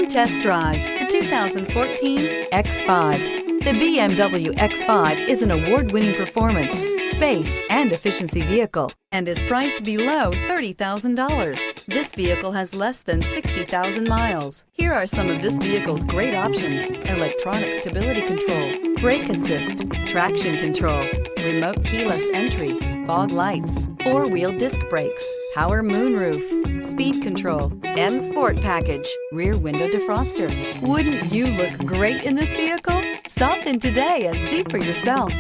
test drive the 2014 X5. The BMW X5 is an award-winning performance, space, and efficiency vehicle and is priced below $30,000. This vehicle has less than 60,000 miles. Here are some of this vehicle's great options: electronic stability control, brake assist, traction control, remote keyless entry, fog lights, four-wheel disc brakes, power moonroof, speed control, M Sport package, rear window defroster. Wouldn't you look great in this vehicle? Stop in today and see for yourself.